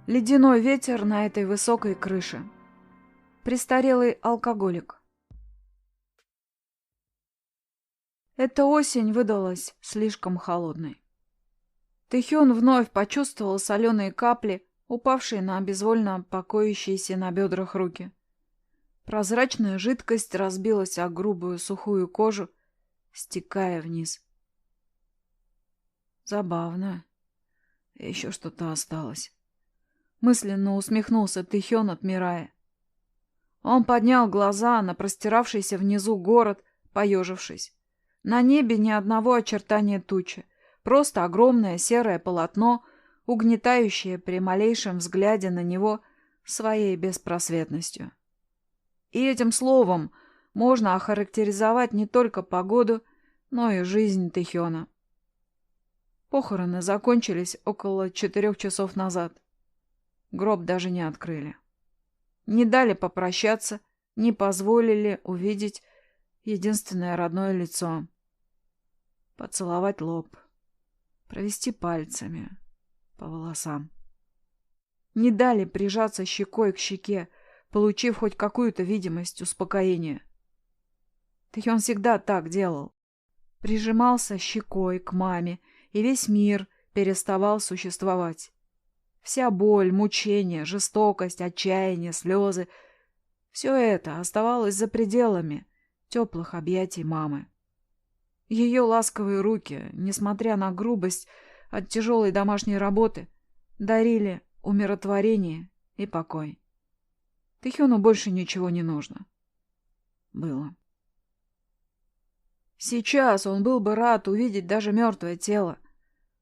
Ледяной ветер на этой высокой крыше. Престарелый алкоголик. Эта осень выдалась слишком холодной. Тэхён вновь почувствовал соленые капли, упавшие на безвольно покоящиеся на бедрах руки. Прозрачная жидкость разбилась о грубую сухую кожу, стекая вниз. Забавно. Еще что-то осталось. Мысленно усмехнулся Тэхён, отмирая. Он поднял глаза на простиравшийся внизу город, поежившись. На небе ни одного очертания тучи, просто огромное серое полотно, угнетающее при малейшем взгляде на него своей беспросветностью. И этим словом можно охарактеризовать не только погоду, но и жизнь Тэхёна. Похороны закончились около 4 часов назад. Гроб даже не открыли. Не дали попрощаться, не позволили увидеть единственное родное лицо. Поцеловать лоб, провести пальцами по волосам. Не дали прижаться щекой к щеке, получив хоть какую-то видимость успокоения. Тэхён всегда так делал. Прижимался щекой к маме, и весь мир переставал существовать. Вся боль, мучение, жестокость, отчаяние, слезы — все это оставалось за пределами теплых объятий мамы. Ее ласковые руки, несмотря на грубость от тяжелой домашней работы, дарили умиротворение и покой. Тэхёну больше ничего не нужно. Было. Сейчас он был бы рад увидеть даже мертвое тело,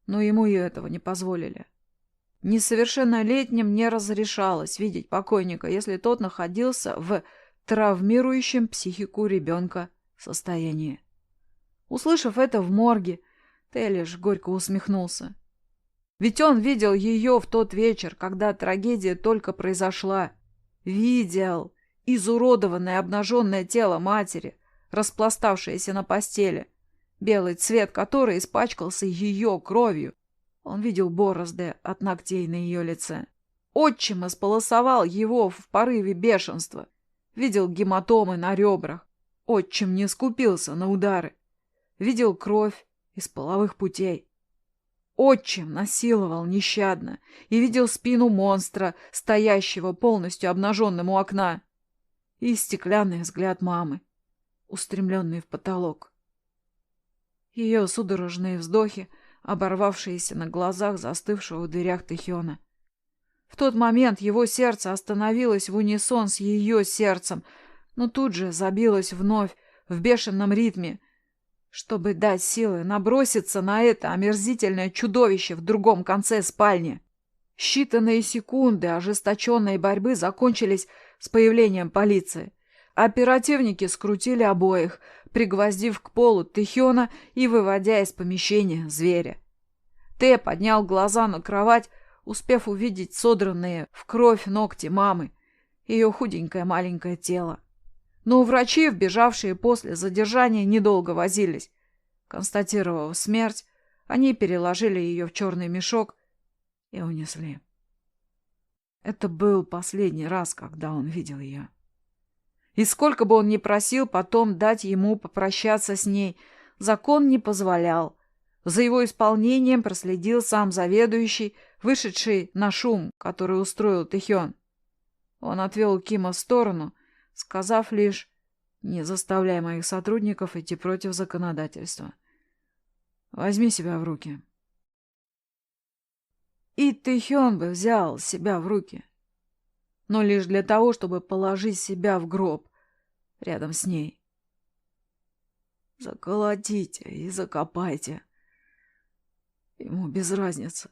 но ему и этого не позволили. Несовершеннолетним не разрешалось видеть покойника, если тот находился в травмирующем психику ребенка состоянии. Услышав это в морге, Тэ лишь горько усмехнулся. Ведь он видел ее в тот вечер, когда трагедия только произошла. Видел изуродованное обнаженное тело матери, распластавшееся на постели, белый цвет которой испачкался ее кровью. Он видел борозды от ногтей на ее лице. Отчим исполосовал его в порыве бешенства. Видел гематомы на ребрах. Отчим не скупился на удары. Видел кровь из половых путей. Отчим насиловал нещадно и видел спину монстра, стоящего полностью обнаженным у окна, и стеклянный взгляд мамы, устремленный в потолок. Ее судорожные вздохи, оборвавшиеся на глазах застывшего в дверях Тэхёна. В тот момент его сердце остановилось в унисон с ее сердцем, но тут же забилось вновь в бешеном ритме, чтобы дать силы наброситься на это омерзительное чудовище в другом конце спальни. Считанные секунды ожесточенной борьбы закончились с появлением полиции. Оперативники скрутили обоих, пригвоздив к полу Тэхёна и выводя из помещения зверя. Тэ поднял глаза на кровать, успев увидеть содранные в кровь ногти мамы, ее худенькое маленькое тело. Но врачи, вбежавшие после задержания, недолго возились. Констатировав смерть, они переложили ее в черный мешок и унесли. Это был последний раз, когда он видел ее. И сколько бы он ни просил потом дать ему попрощаться с ней, закон не позволял. За его исполнением проследил сам заведующий, вышедший на шум, который устроил Тэхён. Он отвел Кима в сторону, сказав лишь: «Не заставляй моих сотрудников идти против законодательства. Возьми себя в руки». И Тэхён бы взял себя в руки, но лишь для того, чтобы положить себя в гроб рядом с ней. Заколотите и закопайте. Ему без разницы.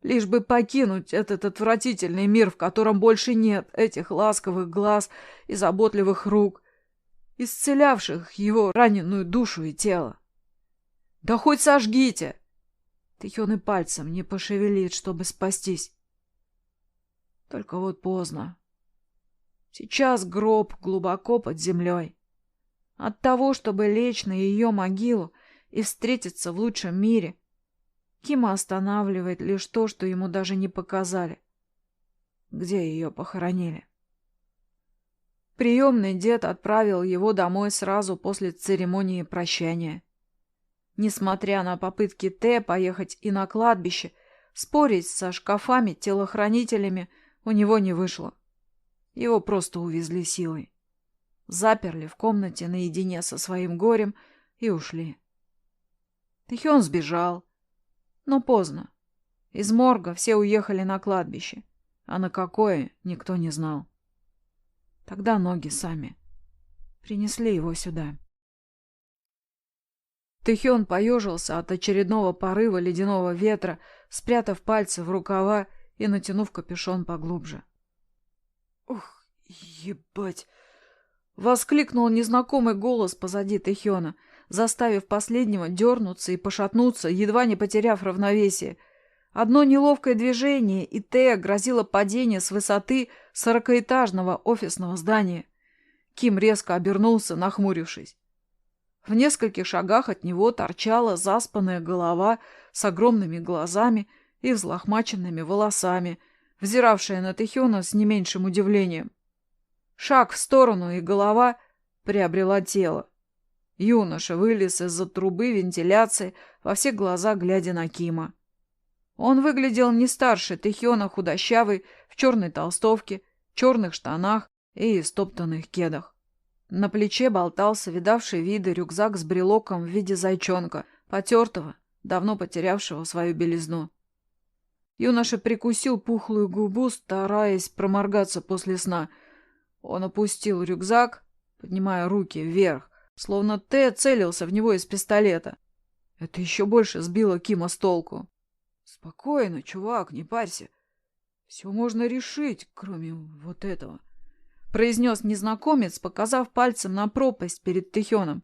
Лишь бы покинуть этот отвратительный мир, в котором больше нет этих ласковых глаз и заботливых рук, исцелявших его раненую душу и тело. Да хоть сожгите! Тэхён и пальцем не пошевелит, чтобы спастись. Только вот поздно. Сейчас гроб глубоко под землей. От того, чтобы лечь на ее могилу и встретиться в лучшем мире, Кима останавливает лишь то, что ему даже не показали. где ее похоронили. Приемный дед отправил его домой сразу после церемонии прощания. Несмотря на попытки Т поехать и на кладбище, спорить со шкафами-телохранителями у него не вышло. Его просто увезли силой. Заперли в комнате наедине со своим горем и ушли. Тэхён сбежал. Но поздно. Из морга все уехали на кладбище, а на какое никто не знал. Тогда ноги сами принесли его сюда. Тэхён поежился от очередного порыва ледяного ветра, спрятав пальцы в рукава и натянув капюшон поглубже. «Ух, ебать!» — воскликнул незнакомый голос позади Тэхёна, заставив последнего дернуться и пошатнуться, едва не потеряв равновесие. Одно неловкое движение, и Тея грозило падение с высоты 40-этажного офисного здания. Ким резко обернулся, нахмурившись. В нескольких шагах от него торчала заспанная голова с огромными глазами и взлохмаченными волосами, взиравшая на Тэхёна с не меньшим удивлением. Шаг в сторону, и голова приобрела тело. Юноша вылез из-за трубы вентиляции, во все глаза глядя на Кима. Он выглядел не старше Тэхёна, худощавый, в черной толстовке, черных штанах и стоптанных кедах. На плече болтался видавший виды рюкзак с брелоком в виде зайчонка, потертого, давно потерявшего свою белизну. Юноша прикусил пухлую губу, стараясь проморгаться после сна. Он опустил рюкзак, поднимая руки вверх, словно Т целился в него из пистолета. Это еще больше сбило Кима с толку. «Спокойно, чувак, не парься. Все можно решить, кроме вот этого», — произнес незнакомец, показав пальцем на пропасть перед Тэхёном.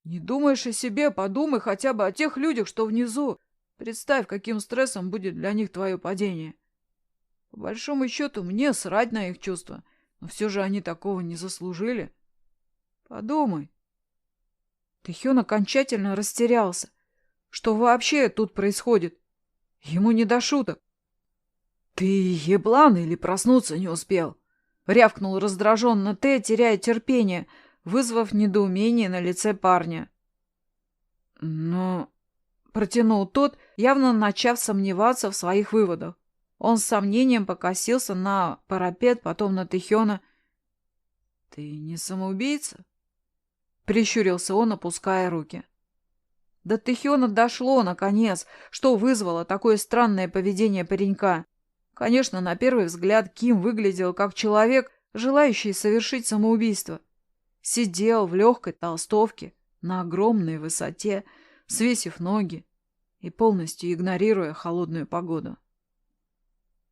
«Не думаешь о себе, подумай хотя бы о тех людях, что внизу. Представь, каким стрессом будет для них твое падение. По большому счету, мне срать на их чувства, но все же они такого не заслужили. Подумай». Тэхён окончательно растерялся. Что вообще тут происходит? Ему не до шуток. «Ты еблан или проснуться не успел?» — рявкнул раздраженно Т, теряя терпение, вызвав недоумение на лице парня. «Но...» — протянул тот, явно начав сомневаться в своих выводах. Он с сомнением покосился на парапет, потом на Тэхёна. «Ты не самоубийца?» — прищурился он, опуская руки. До Тэхёна дошло, наконец, что вызвало такое странное поведение паренька. Конечно, на первый взгляд Ким выглядел как человек, желающий совершить самоубийство. Сидел в легкой толстовке на огромной высоте, свесив ноги и полностью игнорируя холодную погоду.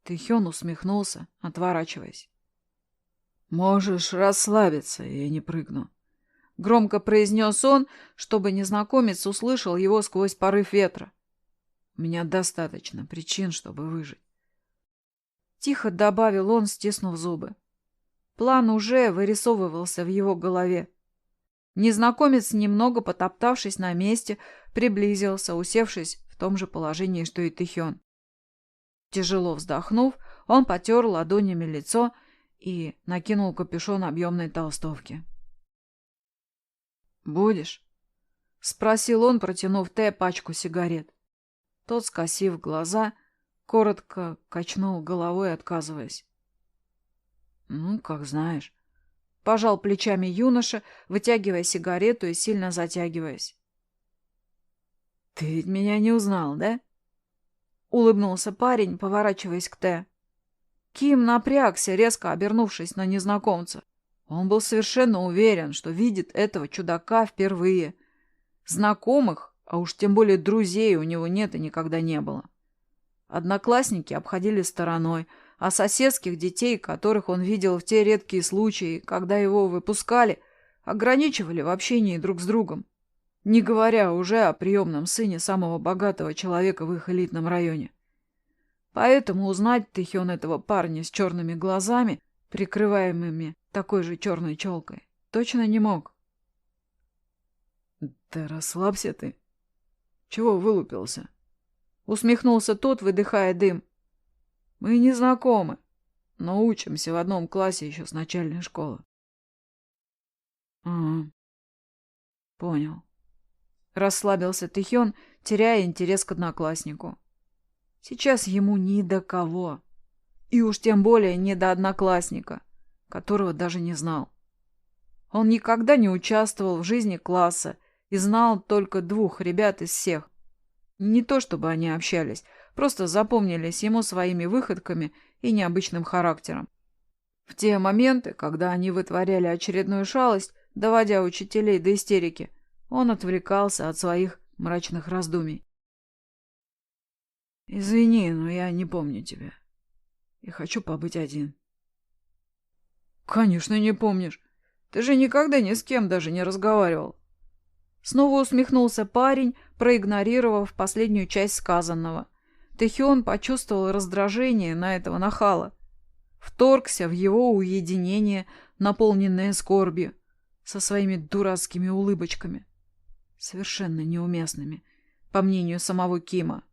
Тэхён усмехнулся, отворачиваясь. «Можешь расслабиться, я не прыгну», — громко произнес он, чтобы незнакомец услышал его сквозь порыв ветра. «У меня достаточно причин, чтобы выжить». Тихо добавил он, стиснув зубы. План уже вырисовывался в его голове. Незнакомец, немного потоптавшись на месте, приблизился, усевшись в том же положении, что и Тэхён. Тяжело вздохнув, он потер ладонями лицо и накинул капюшон объемной толстовки. «Будешь?» — спросил он, протянув Т пачку сигарет. Тот, скосив глаза, коротко качнул головой, отказываясь. «Ну, как знаешь». Пожал плечами юноша, вытягивая сигарету и сильно затягиваясь. «Ты ведь меня не узнал, да?» Улыбнулся парень, поворачиваясь к Т. Ким напрягся, резко обернувшись на незнакомца. Он был совершенно уверен, что видит этого чудака впервые. Знакомых, а уж тем более друзей, у него нет и никогда не было. Одноклассники обходили стороной, а соседских детей, которых он видел в те редкие случаи, когда его выпускали, ограничивали в общении друг с другом, не говоря уже о приемном сыне самого богатого человека в их элитном районе. Поэтому узнать Тэхён этого парня с черными глазами, прикрываемыми такой же черной челкой, точно не мог. «Да расслабься ты. Чего вылупился?» Усмехнулся тот, выдыхая дым. «Мы не знакомы. но учимся в одном классе еще с начальной школы. Ага, понял. Расслабился Тэхён, теряя интерес к однокласснику. Сейчас ему ни до кого. И уж тем более не до одноклассника, которого даже не знал. Он никогда не участвовал в жизни класса и знал только двух ребят из всех. Не то чтобы они общались, просто запомнились ему своими выходками и необычным характером. В те моменты, когда они вытворяли очередную шалость, доводя учителей до истерики, он отвлекался от своих мрачных раздумий. «Извини, но я не помню тебя. И хочу побыть один». «Конечно, не помнишь. Ты же никогда ни с кем даже не разговаривал». Снова усмехнулся парень, проигнорировав последнюю часть сказанного. Тэхён почувствовал раздражение на этого нахала. Вторгся в его уединение, наполненное скорбью, со своими дурацкими улыбочками. Совершенно неуместными, по мнению самого Кима.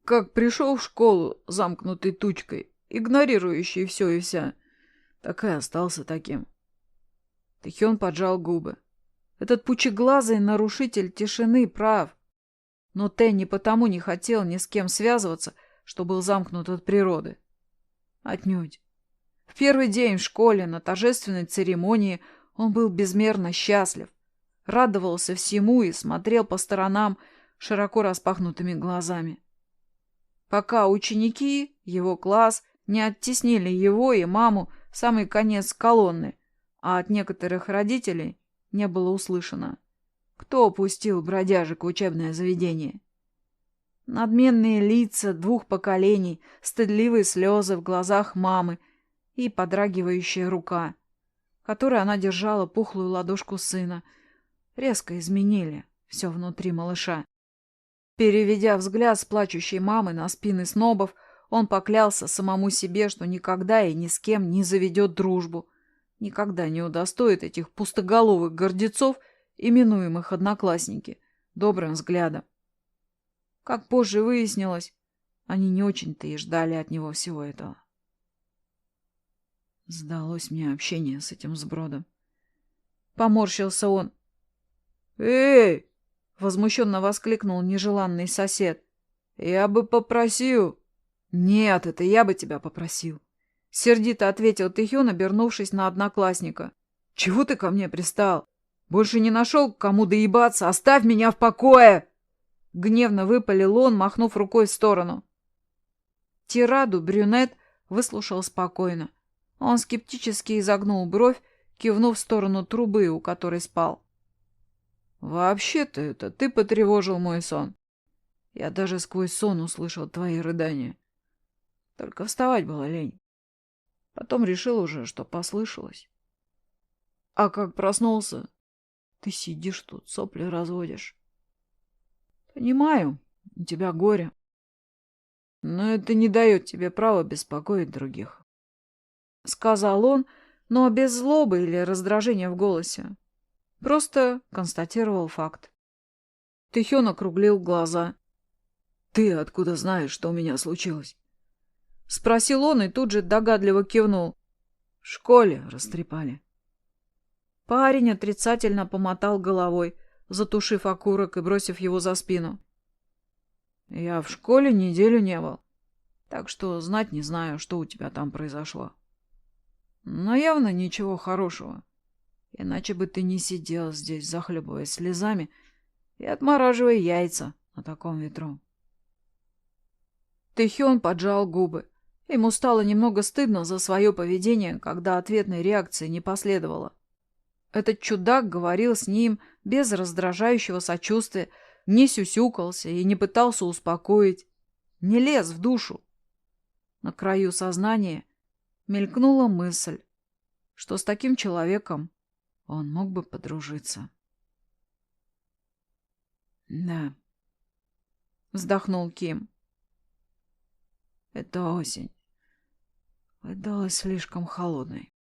Как пришел в школу, замкнутой тучкой, игнорирующий все и вся, так и остался таким. Тэхён поджал губы. Этот пучеглазый нарушитель тишины прав. Но Тэнни потому не хотел ни с кем связываться, что был замкнут от природы. Отнюдь. В первый день в школе на торжественной церемонии он был безмерно счастлив, радовался всему и смотрел по сторонам широко распахнутыми глазами. Пока ученики, его класс, не оттеснили его и маму в самый конец колонны, а от некоторых родителей не было услышано, кто пустил бродяжек в учебное заведение. Надменные лица двух поколений, стыдливые слезы в глазах мамы и подрагивающая рука, которой она держала пухлую ладошку сына, резко изменили все внутри малыша. Переведя взгляд с плачущей мамы на спины снобов, он поклялся самому себе, что никогда и ни с кем не заведет дружбу, никогда не удостоит этих пустоголовых гордецов, именуемых одноклассники, добрым взглядом. Как позже выяснилось, они не очень-то и ждали от него всего этого. Сдалось мне общение с этим сбродом. Поморщился он. «Эй!» — возмущенно воскликнул нежеланный сосед. «Я бы попросил...» «Нет, это я бы тебя попросил», — сердито ответил Тэхён, обернувшись на одноклассника. «Чего ты ко мне пристал? Больше не нашел, к кому доебаться? Оставь меня в покое!» Гневно выпалил он, махнув рукой в сторону. Тираду брюнет выслушал спокойно. Он скептически изогнул бровь, кивнув в сторону трубы, у которой спал. «Вообще-то это ты потревожил мой сон. Я даже сквозь сон услышал твои рыдания. Только вставать было лень. Потом решил уже, что послышалось. А как проснулся, ты сидишь тут, сопли разводишь. Понимаю, у тебя горе. Но это не дает тебе права беспокоить других», — сказал он, но без злобы или раздражения в голосе. Просто констатировал факт. Тэхён округлил глаза. «Ты откуда знаешь, что у меня случилось?» — спросил он и тут же догадливо кивнул. «В школе растрепали». Парень отрицательно помотал головой, затушив окурок и бросив его за спину. «Я в школе неделю не был, так что знать не знаю, что у тебя там произошло. Но явно ничего хорошего, иначе бы ты не сидел здесь, захлебываясь слезами и отмораживая яйца на таком ветру». Тэхён поджал губы. Ему стало немного стыдно за свое поведение, когда ответной реакции не последовало. Этот чудак говорил с ним без раздражающего сочувствия, не сюсюкался и не пытался успокоить, не лез в душу. На краю сознания мелькнула мысль, что с таким человеком он мог бы подружиться. «Да», — вздохнул Ким. «Эта осень выдалась слишком холодной».